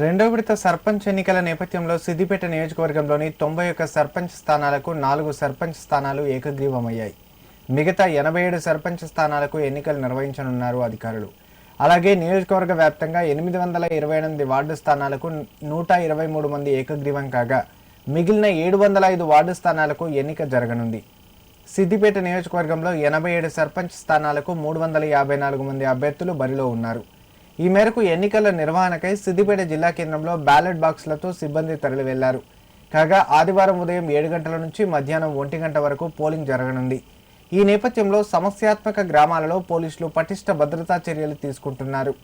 రెండో విడత సర్పంచ్ ఎన్నికల నేపథ్యంలో సిద్దిపేట నియోజకవర్గంలోని 91 సర్పంచ్ స్థానాలకు 4 సర్పంచ్ స్థానాలు ఏకగ్రీవమయ్యాయి. మిగతా 87 సర్పంచ్ స్థానాలకు ఎన్నికలు నిర్వహించనున్నారు అధికారులు. అలాగే నియోజకవర్గ వ్యాప్తంగా 828 వార్డు స్థానాలకు 123 మంది ఏకగ్రీవం కాగా మిగిలిన 705 వార్డు స్థానాలకు ఎన్నిక జరగనుంది. సిద్దిపేట నియోజకవర్గంలో 87 సర్పంచ్ స్థానాలకు 354 మంది అభ్యర్థులు బరిలో ఉన్నారు. ఈ మేరకు ఎన్నికల నిర్వహణకై సిద్దిపేట జిల్లా కేంద్రంలో బ్యాలెట్ బాక్సులతో సిబ్బంది తరలి వెళ్లారు. కాగా ఆదివారం ఉదయం 7 గంటల నుంచి మధ్యాహ్నం 1 గంట వరకు పోలింగ్ జరగనుంది. ఈ నేపథ్యంలో సమస్యాత్మక గ్రామాలలో పోలీసులు పటిష్ట భద్రతా చర్యలు తీసుకుంటున్నారు.